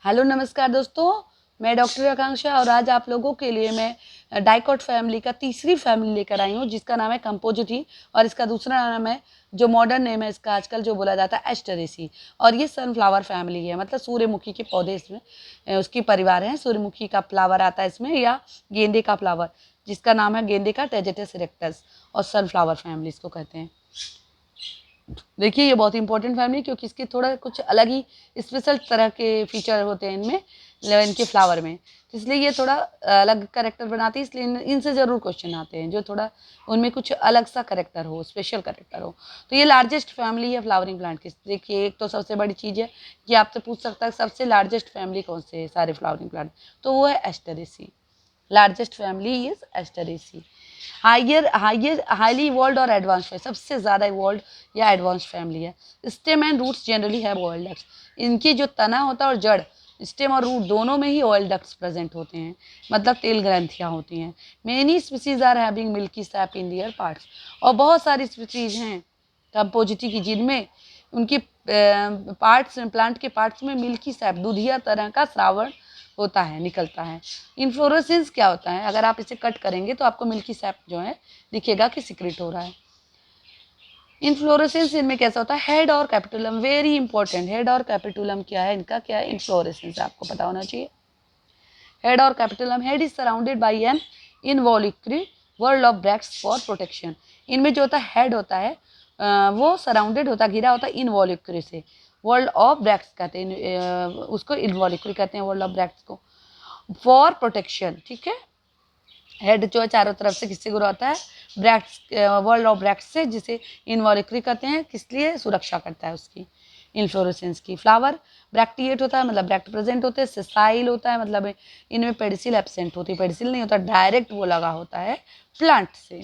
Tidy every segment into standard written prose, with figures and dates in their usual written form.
Hello नमस्कार दोस्तों, मैं डॉक्टर आकांक्षा और आज आप लोगों के लिए मैं डाइकोट फैमिली का तीसरी फैमिली लेकर आई हूँ जिसका नाम है कंपोजिटी और इसका दूसरा नाम है, जो मॉडर्न नेम है इसका आजकल जो बोला जाता है, एस्टेरेसी। और ये सनफ्लावर फैमिली है, मतलब सूर्यमुखी के पौधे इसमें उसकी परिवार है। सूर्यमुखी का फ्लावर आता है इसमें, या गेंदे का फ्लावर जिसका नाम है गेंदे का टेजेटस इरेक्टस, और सनफ्लावर फैमिली इसको कहते हैं। देखिए ये बहुत इंपॉर्टेंट फैमिली, क्योंकि इसके थोड़ा कुछ अलग ही स्पेशल तरह के फीचर होते हैं इनमें, इनके फ्लावर में। तो इसलिए ये थोड़ा अलग करेक्टर बनाती है, इसलिए इनसे ज़रूर क्वेश्चन आते हैं जो थोड़ा उनमें कुछ अलग सा करेक्टर हो, स्पेशल करेक्टर हो। तो ये लार्जेस्ट फैमिली है फ्लावरिंग प्लांट की। देखिए एक तो सबसे बड़ी चीज़ है कि आपसे पूछ सकता है सबसे लार्जेस्ट फैमिली कौन से है सारे फ्लावरिंग प्लांट, तो वो है Asteraceae. Largest family is Asteraceae. Highly evolve और एडवांस है, सबसे ज़्यादा इवॉल्व या एडवांस फैमिली है। Stem and roots generally have oil ducts. इनकी जो तना होता है और जड़, स्टेम और रूट दोनों में ही ऑयल डक्ट्स प्रेजेंट होते हैं, मतलब तेल ग्रंथियाँ होती हैं। Many species are having milky sap in their parts. और बहुत सारी स्पीसीज हैं कंपोजिटी की जिनमें उनकी पार्ट्स, प्लांट के पार्ट्स में मिल्की सैप, दूधिया तरह का श्रावण होता है, निकलता है। इन्फ्लोरेसेंस क्या होता है, अगर आप इसे कट करेंगे तो आपको मिल्की सैप जो है दिखेगा कि सिक्रेट हो रहा है। इन्फ्लोरेसेंस इनमें कैसा होता है, हेड और कैपिटुलम, वेरी इंपॉर्टेंट। हेड और कैपिटुलम क्या है, इनका क्या है, इन्फ्लोरेसेंस आपको पता होना चाहिए। हेड और capitulum, head is surrounded by an involucral whorl of bracts for protection. इनमें जो होता है हेड होता है वो सराउंडेड होता है, घिरा होता है इनवॉल्यूक्री से। वर्ल्ड ऑफ ब्रैक्ट्स कहते हैं उसको, इनवॉल्यूक्री कहते हैं वर्ल्ड ऑफ ब्रैक्ट्स को, फॉर प्रोटेक्शन। ठीक है, हेड जो है चारों तरफ से किससे घिरा होता है, ब्रैक्ट्स, वर्ल्ड ऑफ ब्रैक्ट्स से, जिसे इनवॉल्यूक्री कहते हैं, किस लिए, सुरक्षा करता है उसकी, इन्फ्लोरेसेंस की। फ्लावर ब्रैक्टिएट होता है, मतलब ब्रैक्ट प्रेजेंट होते हैं। सेसाइल होता है, मतलब इनमें पेडिसिल एब्सेंट होती है, पेडिसिल नहीं होता, डायरेक्ट वो लगा होता है प्लांट से।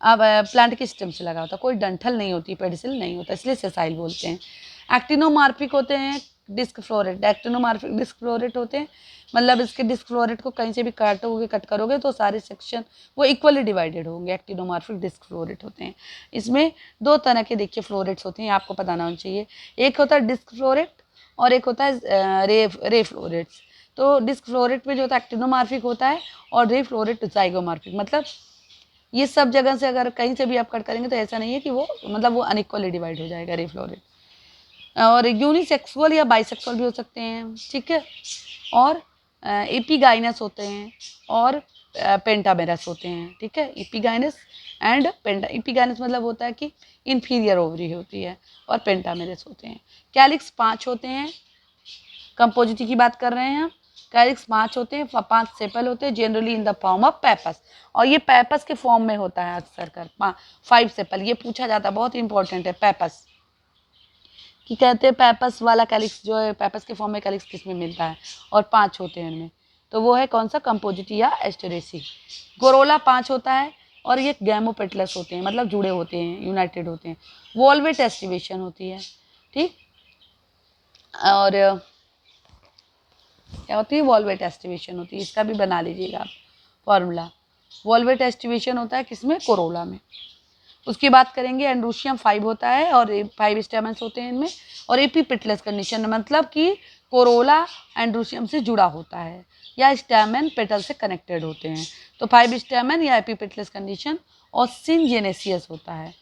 अब प्लांट के स्टेम से लगा होता है, कोई डंठल नहीं होती, पेडिसिल नहीं होता, इसलिए सेसाइल बोलते हैं। एक्टिनोमार्फिक होते हैं, disc floret. Actinomorphic disc floret होते हैं, मतलब इसके डिस्क फ्लोरेट को कहीं से भी काटोगे, कट करोगे तो सारे सेक्शन वो इक्वली डिवाइडेड होंगे। एक्टिनोमार्फिक डिस्क फ्लोरेट होते हैं। इसमें दो तरह के देखिए फ्लोरेट्स होते हैं, आपको पता होना चाहिए। एक होता है डिस्क फ्लोरेट और एक होता है रे फ्लोरेट्स। तो डिस्क फ्लोरेट में जो होता है एक्टिनोमार्फिक होता है, और रे फ्लोरेट जाइगोमार्फिक। मतलब ये सब जगह से अगर कहीं से भी आप कट करेंगे तो ऐसा नहीं है कि वो, मतलब वो अनइक्वली डिवाइड हो जाएगा रे फ्लोरेट। और यूनिसेक्सुअल या बाइसेक्सुअल भी हो सकते हैं, ठीक है। और एपिगाइनस होते हैं और पेंटामेरस होते हैं, ठीक है। एपिगाइनस एंड पेंटा, एपिगाइनस मतलब होता है कि इन्फीरियर ओवरी होती है, और पेंटामेरस होते हैं। कैलिक्स 5 होते हैं, कंपोजिटी की बात कर रहे हैं हम। कैलिक्स 5 होते हैं, 5 सेपल होते हैं, generally in the form of pappus. और ये पेपस के फॉर्म में होता है अक्सर कर। 5 सेपल, ये पूछा जाता है, बहुत इंपॉर्टेंट है पेपस कि कहते हैं पेपस वाला कैलिक्स जो है, पेपस के फॉर्म में कैलिक्स किस में मिलता है, और 5 होते हैं इनमें। तो वो है कौन सा, कंपोजिटी या एस्टेरेसी। गोरोला 5 होता है, और ये गैमोपेटलस होते हैं, मतलब जुड़े होते हैं, यूनाइटेड होते हैं। वॉल्वेट एस्टिवेशन होती है, ठीक। और क्या होती है, वॉल्वेट एस्टिवेशन होती है, इसका भी बना लीजिएगा आप फॉर्मूला। वॉल्वेट एस्टिवेशन होता है किसमें, कोरोला में। उसकी बात करेंगे, एंड्रोशियम 5 होता है, और 5 स्टेमन्स होते हैं इनमें। और एपीपेटलस कंडीशन, मतलब कि कोरोला एंड्रोशियम से जुड़ा होता है, या स्टेमन पेटल से कनेक्टेड होते हैं। तो 5 स्टेमन या एपीपेटलस कंडीशन, और सिनजेनेसियस होता है,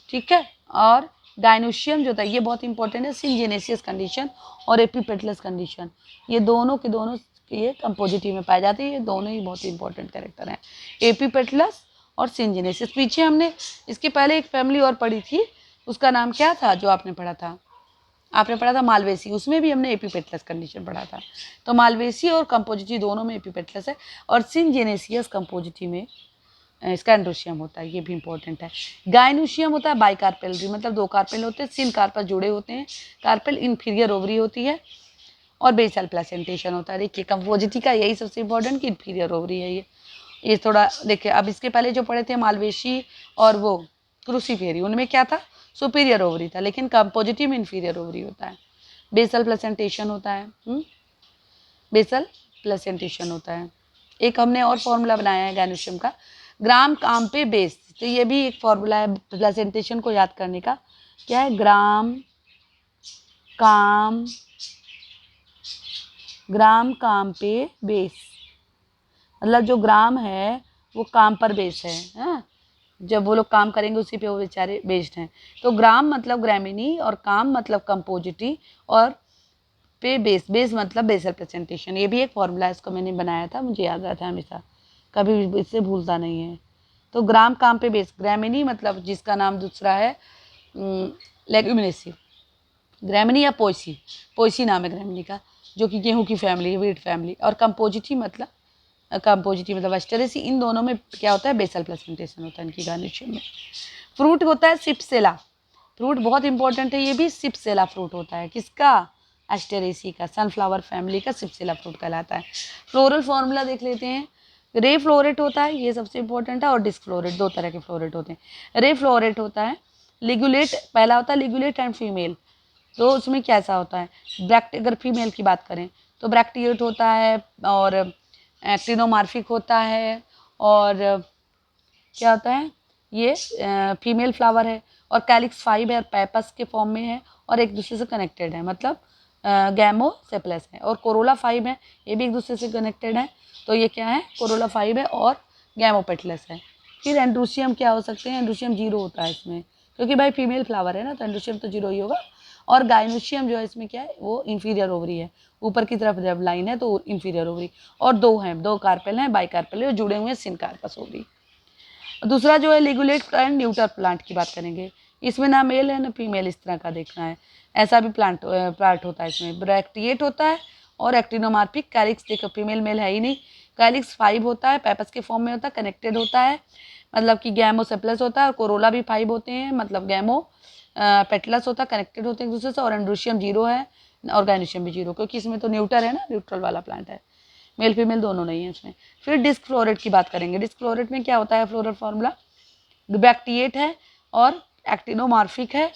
ठीक है। और डायनोशियम जो होता है, ये बहुत इंपॉर्टेंट है, सिनजेनेसियस कंडीशन और एपीपेटलस कंडीशन, ये दोनों के दोनों ये कंपोजिटी में पाए जाते हैं। ये दोनों ही बहुत इंपॉर्टेंट कैरेक्टर हैं, एपीपेटलस और सिनजेनेसिस। पीछे हमने इसके पहले एक फैमिली और पढ़ी थी, उसका नाम क्या था जो आपने पढ़ा था, आपने पढ़ा था मालवेसी, उसमें भी हमने एपीपेटलस कंडीशन पढ़ा था। तो मालवेसी और कंपोजिटी दोनों में एपीपेटलस है, और सिनजेनेसियस कंपोजिटी में इसका एंड्रोशियम होता है, ये भी इंपॉर्टेंट है। गायनोशियम होता है बाइकार्पेलरी, मतलब 2 कार्पेल होते हैं, सिन कार्पल जुड़े होते हैं, कार्पेल इन्फीरियर ओवरी होती है, और बेसल प्लेसेंटेशन होता है। देखिए कंपोजिटी का यही सबसे इंपॉर्टेंट कि इन्फीरियर ओवरी है ये थोड़ा देखिए। अब इसके पहले जो पढ़े थे मालवेशी और वो क्रूसीफेरी, उनमें क्या था, सुपीरियर ओवरी था, लेकिन कंपोजिटिव में इन्फीरियर ओवरी होता है। बेसल प्लेसेंटेशन होता है, बेसल प्लेसेंटेशन होता है। एक हमने और फॉर्मूला बनाया है गैनोशियम का, ग्राम काम पे बेस। तो ये भी एक फॉर्मूला है प्लेसेंटेशन को याद करने का, क्या है, ग्राम काम ग्राम काम पे बेस, मतलब जो ग्राम है वो काम पर बेस है, हाँ, जब वो लोग काम करेंगे उसी पे वो बेचारे बेस्ड हैं। तो ग्राम मतलब ग्रामिनी और काम मतलब कंपोजिटी और पे बेस, बेस मतलब बेसल प्रेजेंटेशन। ये भी एक फॉर्मूला है, इसको मैंने बनाया था, मुझे याद रहता है हमेशा, कभी भी इससे भूलता नहीं है। तो ग्राम काम पे बेस, ग्रामिनी मतलब जिसका नाम दूसरा है लेग्यूमिनेसी, ग्रामिनी या पोएसी, पोएसी नाम है ग्रामिनी का, जो कि गेहूं की फैमिली है, व्हीट फैमिली। और कंपोजिटी मतलब एस्टेरेसी, इन दोनों में क्या होता है, बेसल प्लेसेंटेशन होता है इनकी गार्निशिंग में। फ्रूट होता है सिप्सेला, फ्रूट बहुत इंपॉर्टेंट है, ये भी सिप्सेला फ्रूट होता है, किसका, एस्टेरेसी का, सनफ्लावर फैमिली का सिप्सेला फ्रूट कहलाता है। फ्लोरल फॉर्मूला देख लेते हैं। रे फ्लोरेट होता है, ये सबसे इंपॉर्टेंट है, और डिस्क फ्लोरेट, दो तरह के फ्लोरेट होते हैं। रे फ्लोरेट होता है लिगुलेट, पहला होता है लिगुलेट एंड फीमेल, तो उसमें कैसा होता है, ब्रैक्ट, अगर फीमेल की बात करें तो ब्रैक्टिएट होता है और एक्टिनोमार्फिक होता है, और क्या होता है, ये फीमेल फ्लावर है, और कैलिक्स 5 है और पैपस के फॉर्म में है और एक दूसरे से कनेक्टेड है, मतलब गैमो सेप्लस है। और कोरोला 5 है, ये भी एक दूसरे से कनेक्टेड है, तो ये क्या है, कोरोला 5 है और गैमोपेटलस है। फिर एंड्रोशियम क्या हो सकते हैं, एंड्रोशियम 0 होता है इसमें, क्योंकि भाई फीमेल फ्लावर है ना, तो एंड्रोशियम तो 0 ही होगा। और गाइनोशियम जो है इसमें क्या है, वो इंफीरियर ओवरी है, ऊपर की तरफ जब लाइन है तो इंफीरियर ओवरी, और दो हैं, दो कार्पेल हैं, बाई कार्पेल है, जुड़े हुए हैं सिनकार्पस ओवरी। दूसरा जो है लिगुलेट एंड न्यूटर प्लांट की बात करेंगे, इसमें ना मेल है ना फीमेल, इस तरह का देखना है, ऐसा भी प्लांट होता है। इसमें ब्रैक्टिएट होता है और एक्टिनोमार्फिक, कैलिक्स देखो फीमेल मेल है ही नहीं, कैलिक्स 5 होता है, पैपस के फॉर्म में होता है, कनेक्टेड होता है, मतलब कि गैमोसेप्लस होता है, और कोरोला भी 5 होते हैं, मतलब गैमो पेटलस होता है, कनेक्टेड होते हैं एक दूसरे से, और एंड्रोशियम 0 है और गाइनोशियम भी 0, क्योंकि इसमें तो न्यूटर है ना, न्यूट्रल वाला प्लांट है, मेल फीमेल दोनों नहीं है इसमें। फिर डिस्क फ्लोरेट की बात करेंगे। डिस्क फ्लोरेट में क्या होता है, फ्लोरल फॉर्मूला, ब्रैक्टिएट है और एक्टिनोमार्फिक है,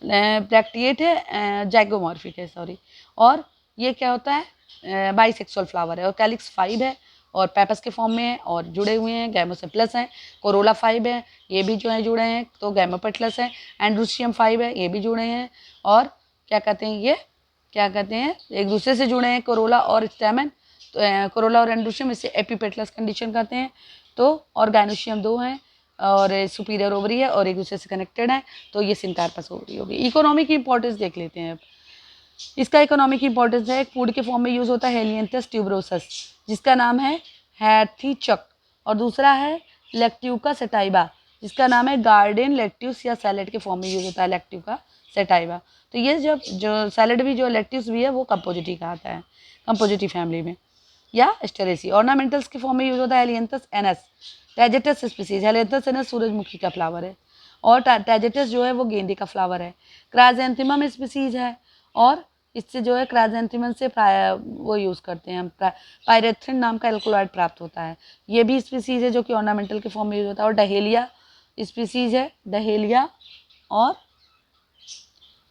ब्रैक्टिएट है, जाइगोमॉर्फिक है, सॉरी, और ये क्या होता है, बाइसेक्सुअल फ्लावर है, और कैलिक्स 5 है और पैपस के फॉर्म में है और जुड़े हुए हैं, गैमोसेप्लस हैं, कोरोला 5 है, ये भी जो है जुड़े हैं, तो गैमोपेटलस है, एंड्रोशियम 5 है, ये भी जुड़े हैं, और क्या कहते हैं, ये क्या कहते हैं, एक दूसरे से जुड़े हैं, कोरोला और स्टेमन, तो कोरोला और एंड्रोशियम, इसे एपीपेटलस कंडीशन कहते हैं। तो और गाइनोशियम 2 हैं और सुपीरियर ओवरी है और एक दूसरे से कनेक्टेड है, तो ये सिनकार्पस ओवरी होगी। इकोनॉमिक इंपॉर्टेंस देख लेते हैं अब। इसका इकोनॉमिक इंपॉर्टेंस है, फूड के फॉर्म में यूज होता है हेलियंथस ट्यूबरोसस, जिसका नाम है हैथीचक, और दूसरा है लेक्ट्यूका सेटाइबा, जिसका नाम है गार्डन लेट्यूस, या सैलेड के फॉर्म में यूज होता है लेक्ट्यूका सेटाइबा। तो ये जो सैलेड भी, जो लेट्यूस भी है, वो कंपोजिटी का आता है, कंपोजिटी फैमिली में, या एस्टेरेसी। ऑर्नामेंटल्स के फॉर्म में यूज होता है Helianthus annuus, Tagetes species, Helianthus annuus सूरजमुखी का फ्लावर है, और टैजेटस जो है वो गेंदे का फ्लावर है। क्राइजेंथेमम स्पीसीज है, और इससे जो है क्राइजेंथेमम से वो यूज़ करते हैं हम, पायरेथ्रिन नाम का एल्कोलॉइड प्राप्त होता है, ये भी स्पीसीज है जो कि ऑर्नामेंटल के फॉर्म में यूज होता है। और डहेलिया स्पीसीज है, डहेलिया और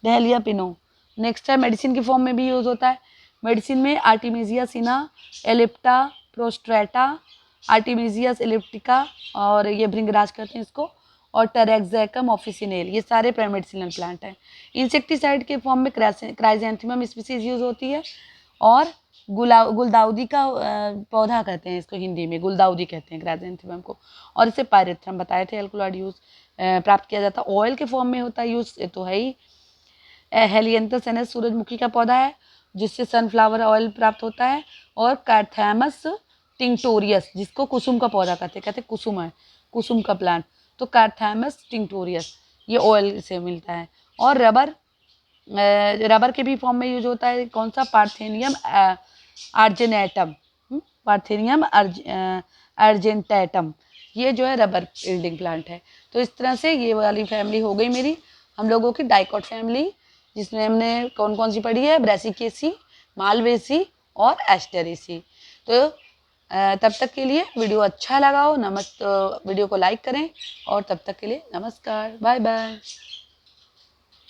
डहेलिया पिनो। नेक्स्ट है मेडिसिन के फॉर्म में भी यूज होता है, मेडिसिन में आर्टिमिजिया सिना, एलिप्टा प्रोस्ट्रेटा, आर्टिमिजियस एलिप्टिका, और ये भृंगराज कहते हैं इसको, और टेरेक्सैकम ऑफिसिनेल, ये सारे मेडिसिनल प्लांट हैं। इंसेक्टिसाइड के फॉर्म में क्राइजेंथेमम स्पीसीज यूज होती है, और गुलदाउदी का पौधा कहते हैं इसको, हिंदी में गुलदाउदी कहते हैं क्राइजेंथेमम को, और इसे पायरेथ्रम बताए थे एल्कोलॉइड यूज प्राप्त किया जाता है। ऑयल के फॉर्म में होता है यूज, ये तो है ही, हेलियंथस एनस सूरजमुखी का पौधा है जिससे सनफ्लावर ऑयल प्राप्त होता है, और कैर्थैमस टिंक्टोरियस, जिसको कुसुम का पौधा कहते हैं कुसुम है, कुसुम का प्लांट, तो कैर्थैमस टिंक्टोरियस, ये ऑयल से मिलता है। और रबर के भी फॉर्म में यूज होता है, कौन सा, पार्थेनियम आर्जेनेटम, पार्थेनियम अर्जेंटेटम, ये जो है रबर यील्डिंग प्लांट है। तो इस तरह से ये वाली फैमिली हो गई मेरी, हम लोगों की डाइकॉट फैमिली, जिसमें हमने कौन कौन सी पढ़ी है, ब्रेसिकेसी, मालवेसी और एस्टेरेसी। तो तब तक के लिए वीडियो अच्छा लगा हो, वीडियो को लाइक करें, और तब तक के लिए नमस्कार, बाय बाय।